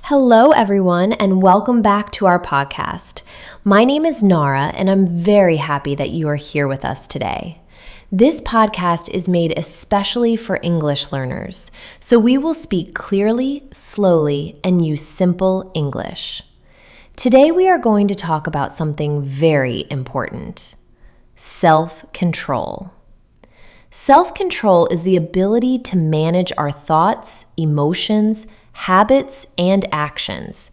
Hello, everyone, and welcome back to our podcast. My name is Narra, and I'm very happy that you are here with us today. This podcast is made especially for English learners, so we will speak clearly, slowly, and use simple English. Today, we are going to talk about something very important: self-control. Self-control is the ability to manage our thoughts, emotions, habits, and actions,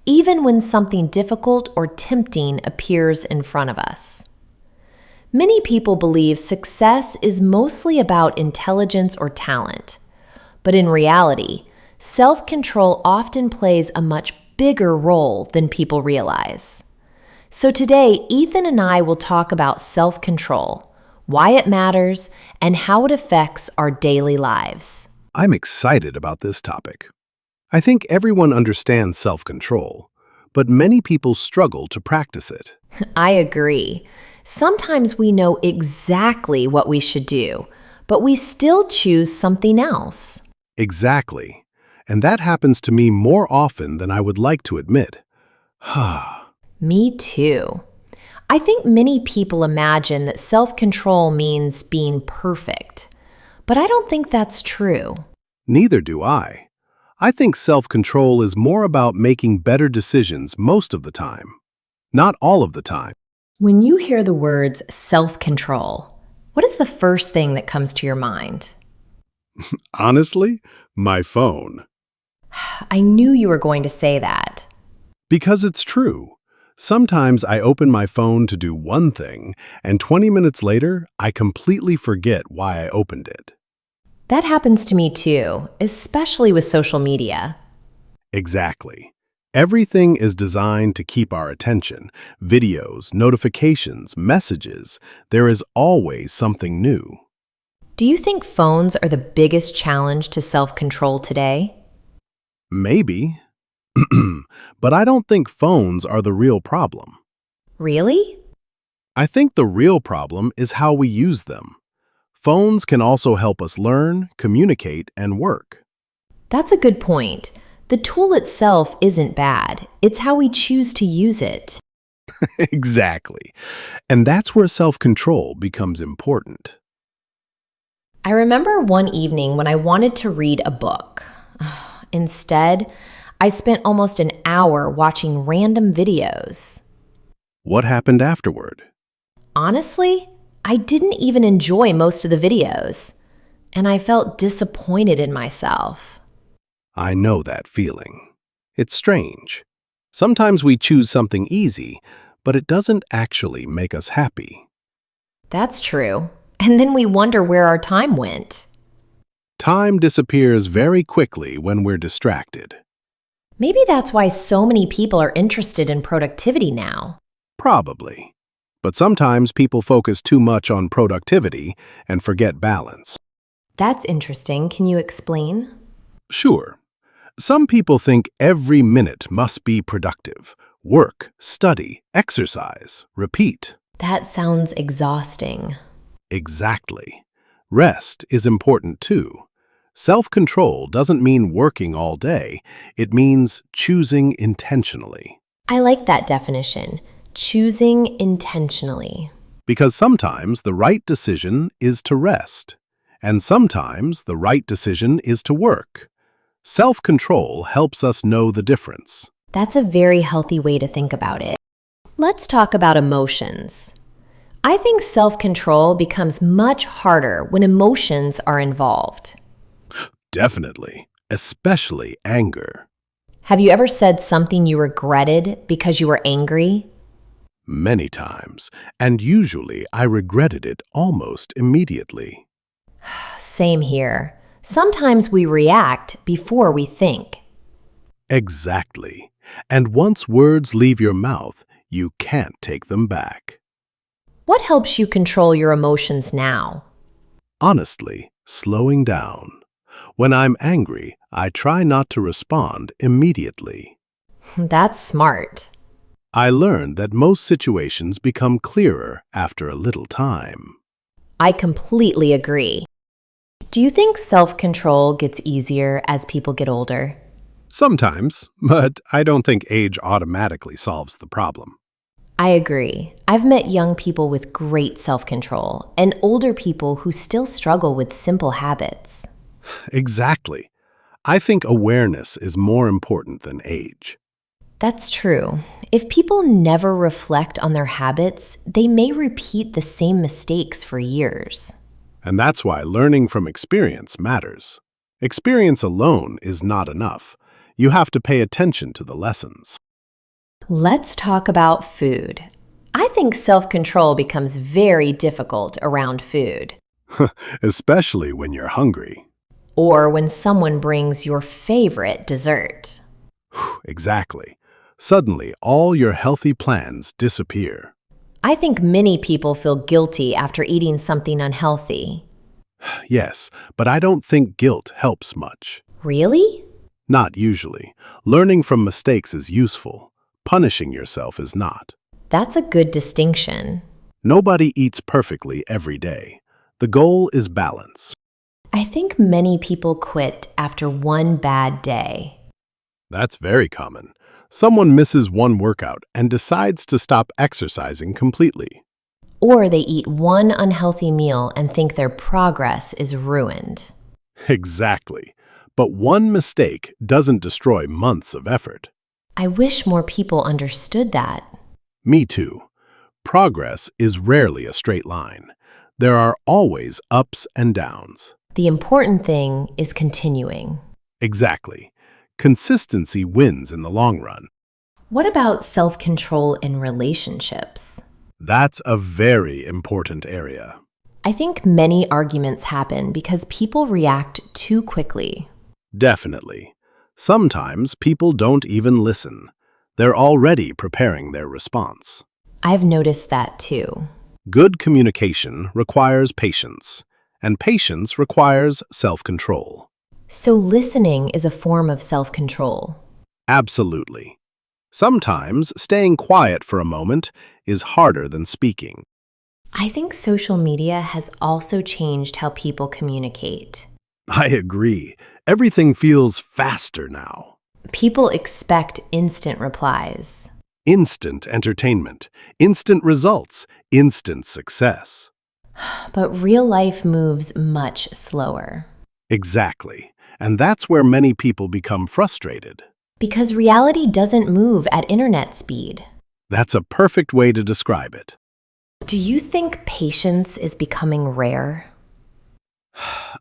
even when something difficult or tempting appears in front of us. Many people believe success is mostly about intelligence or talent, but in reality, self-control often plays a much bigger role than people realize. So today, Ethan and I will talk about self-control, why it matters, and how it affects our daily lives. I'm excited about this topic. I think everyone understands self-control, but many people struggle to practice it. I agree. Sometimes we know exactly what we should do, but we still choose something else. Exactly. And that happens to me more often than I would like to admit. Me too. I think many people imagine that self-control means being perfect, but I don't think that's true. Neither do I. I think self-control is more about making better decisions most of the time. Not all of the time. When you hear the words self-control, what is the first thing that comes to your mind? Honestly, my phone. I knew you were going to say that. Because it's true. Sometimes I open my phone to do one thing, and 20 minutes later, I completely forget why I opened it. That happens to me too, especially with social media. Exactly. Everything is designed to keep our attention. Videos, notifications, messages. There is always something new. Do you think phones are the biggest challenge to self-control today? Maybe. But I don't think phones are the real problem. Really? I think the real problem is how we use them. Phones can also help us learn, communicate, and work. That's a good point. The tool itself isn't bad. It's how we choose to use it. Exactly. And that's where self-control becomes important. I remember one evening when I wanted to read a book. Instead, I spent almost an hour watching random videos. What happened afterward? Honestly, I didn't even enjoy most of the videos, and I felt disappointed in myself. I know that feeling. It's strange. Sometimes we choose something easy, but it doesn't actually make us happy. That's true. And then we wonder where our time went. Time disappears very quickly when we're distracted. Maybe that's why so many people are interested in productivity now. Probably. But sometimes people focus too much on productivity and forget balance. That's interesting. Can you explain? Sure. Some people think every minute must be productive. Work, study, exercise, repeat. That sounds exhausting. Exactly. Rest is important too. Self-control doesn't mean working all day. It means choosing intentionally. I like that definition. Choosing intentionally. Because sometimes the right decision is to rest, and sometimes the right decision is to work. Self-control helps us know the difference. That's a very healthy way to think about it. Let's talk about emotions. I think self-control becomes much harder when emotions are involved. Definitely, especially anger. Have you ever said something you regretted because you were angry? Many times, and usually I regretted it almost immediately. Same here. Sometimes we react before we think. Exactly. And once words leave your mouth, you can't take them back. What helps you control your emotions now? Honestly, slowing down. When I'm angry, I try not to respond immediately. That's smart. I learned that most situations become clearer after a little time. I completely agree. Do you think self-control gets easier as people get older? Sometimes, but I don't think age automatically solves the problem. I agree. I've met young people with great self control and older people who still struggle with simple habits. Exactly. I think awareness is more important than age. That's true. If people never reflect on their habits, they may repeat the same mistakes for years. And that's why learning from experience matters. Experience alone is not enough. You have to pay attention to the lessons. Let's talk about food. I think self control becomes very difficult around food, Especially when you're hungry. or when someone brings your favorite dessert. Exactly. Suddenly, all your healthy plans disappear. I think many people feel guilty after eating something unhealthy. Yes, but I don't think guilt helps much. Really? Not usually. Learning from mistakes is useful. Punishing yourself is not. That's a good distinction. Nobody eats perfectly every day. The goal is balance. I think many people quit after one bad day. That's very common. Someone misses one workout and decides to stop exercising completely. Or they eat one unhealthy meal and think their progress is ruined. Exactly. But one mistake doesn't destroy months of effort. I wish more people understood that. Me too. Progress is rarely a straight line. There are always ups and downs. The important thing is continuing. Exactly. Consistency wins in the long run. What about self control in relationships? That's a very important area. I think many arguments happen because people react too quickly. Definitely. Sometimes people don't even listen. They're already preparing their response. I've noticed that too. Good communication requires patience, and patience requires self-control. So listening is a form of self control. Absolutely. Sometimes staying quiet for a moment is harder than speaking. I think social media has also changed how people communicate. I agree. Everything feels faster now. People expect instant replies. Instant entertainment, instant results, instant success. But real life moves much slower. Exactly. And that's where many people become frustrated. Because reality doesn't move at internet speed. That's a perfect way to describe it. Do you think patience is becoming rare?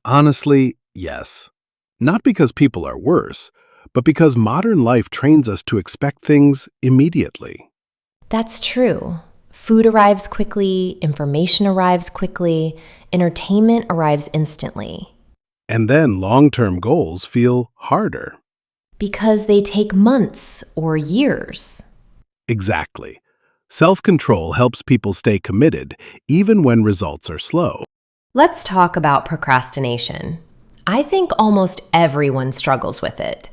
Honestly, yes. Not because people are worse, but because modern life trains us to expect things immediately. That's true. Food arrives quickly, information arrives quickly, entertainment arrives instantly. And then long-term goals feel harder. Because they take months or years. Exactly. Self-control helps people stay committed even when results are slow. Let's talk about procrastination. I think almost everyone struggles with it.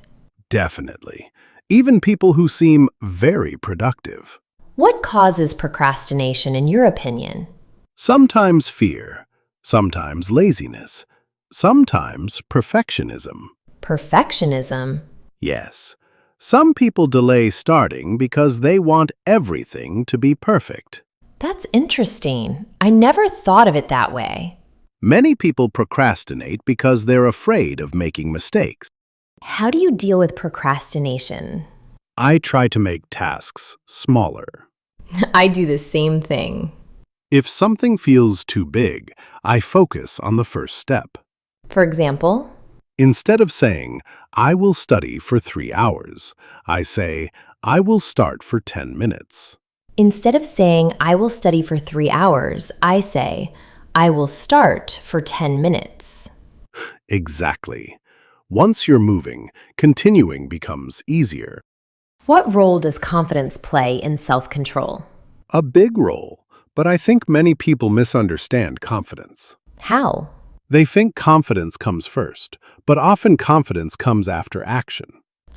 Definitely. Even people who seem very productive. What causes procrastination in your opinion? Sometimes fear, sometimes laziness, sometimes perfectionism. Perfectionism? Yes, some people delay starting because they want everything to be perfect. That's interesting. I never thought of it that way. Many people procrastinate because they're afraid of making mistakes. How do you deal with procrastination? I try to make tasks smaller. I do the same thing. If something feels too big, I focus on the first step. For example, Instead of saying, I will study for 3 hours, I say, I will start for 10 minutes. instead of saying, I will study for 3 hours, I say, I will start for 10 minutes. Exactly. Once you're moving, continuing becomes easier. What role does confidence play in self-control? A big role, but I think many people misunderstand confidence. How? They think confidence comes first, but often confidence comes after action.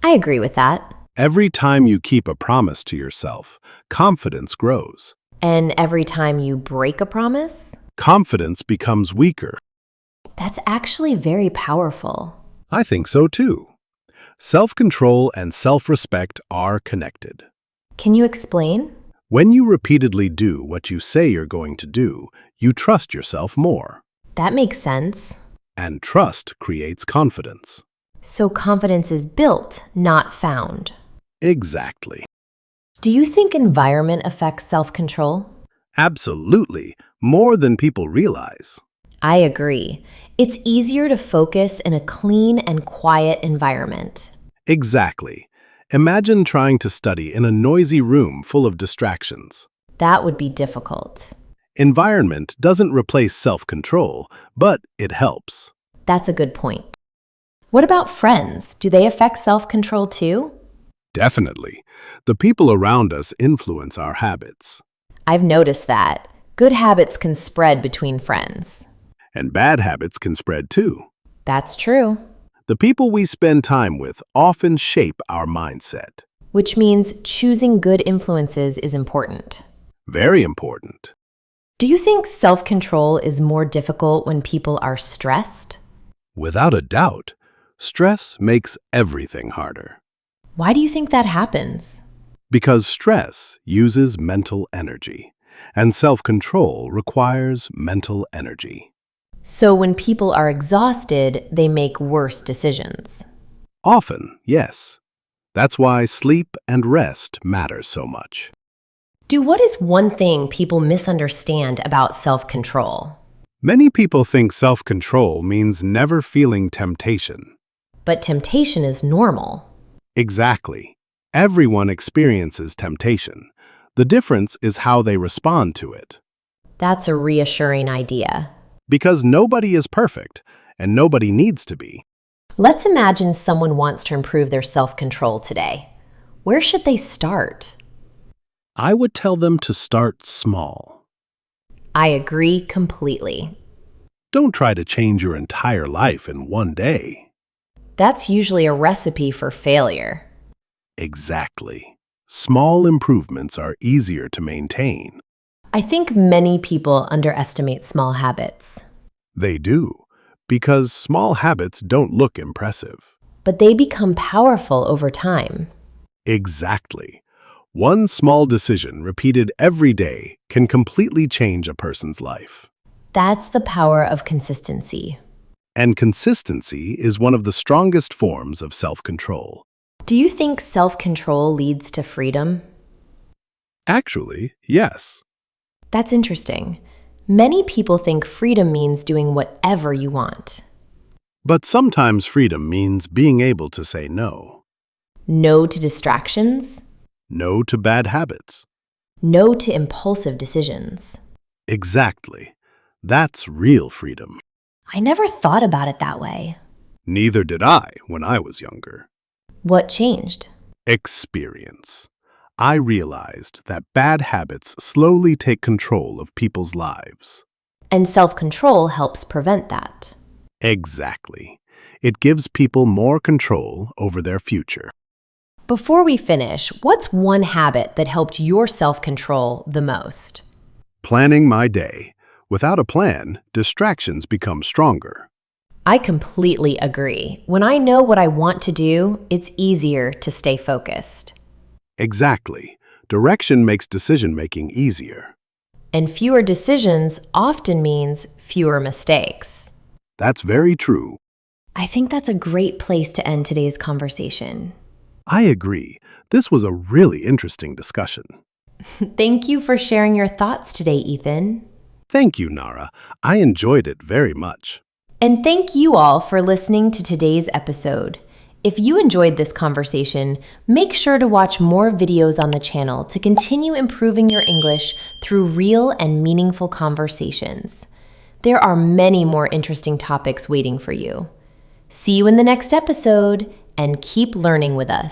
I agree with that. Every time you keep a promise to yourself, confidence grows. And every time you break a promise? Confidence becomes weaker. That's actually very powerful. I think so too. Self-control and self-respect are connected. Can you explain? When you repeatedly do what you say you're going to do, you trust yourself more. That makes sense. And trust creates confidence. So confidence is built, not found. Exactly. Do you think environment affects self-control? Absolutely, more than people realize. I agree. It's easier to focus in a clean and quiet environment. Exactly. Imagine trying to study in a noisy room full of distractions. That would be difficult. Environment doesn't replace self-control, but it helps. That's a good point. What about friends? Do they affect self-control too? Definitely. The people around us influence our habits. I've noticed that. Good habits can spread between friends. And bad habits can spread too. That's true. The people we spend time with often shape our mindset. Which means choosing good influences is important. Very important. Do you think self-control is more difficult when people are stressed? Without a doubt, stress makes everything harder. Why do you think that happens? Because stress uses mental energy, and self-control requires mental energy. So when people are exhausted, they make worse decisions. Often, yes. That's why sleep and rest matter so much. What is one thing people misunderstand about self-control? Many people think self-control means never feeling temptation. But temptation is normal. Exactly. Everyone experiences temptation. The difference is how they respond to it. That's a reassuring idea. Because nobody is perfect, and nobody needs to be. Let's imagine someone wants to improve their self-control today. Where should they start? I would tell them to start small. I agree completely. Don't try to change your entire life in one day. That's usually a recipe for failure. Exactly. Small improvements are easier to maintain. I think many people underestimate small habits. They do, because small habits don't look impressive. But they become powerful over time. Exactly. One small decision repeated every day can completely change a person's life. That's the power of consistency. And consistency is one of the strongest forms of self-control. Do you think self-control leads to freedom? Actually, yes. That's interesting. Many people think freedom means doing whatever you want. But sometimes freedom means being able to say no. No to distractions. No to bad habits. No to impulsive decisions. Exactly. That's real freedom. I never thought about it that way. Neither did I when I was younger. What changed? Experience. I realized that bad habits slowly take control of people's lives. And self-control helps prevent that. Exactly. It gives people more control over their future. Before we finish, what's one habit that helped your self-control the most? Planning my day. Without a plan, distractions become stronger. I completely agree. When I know what I want to do, it's easier to stay focused. Exactly. Direction makes decision-making easier. And fewer decisions often means fewer mistakes. That's very true. I think that's a great place to end today's conversation. I agree. This was a really interesting discussion. Thank you for sharing your thoughts today, Ethan. Thank you, Narra. I enjoyed it very much. And thank you all for listening to today's episode. If you enjoyed this conversation, make sure to watch more videos on the channel to continue improving your English through real and meaningful conversations. There are many more interesting topics waiting for you. See you in the next episode, and keep learning with us.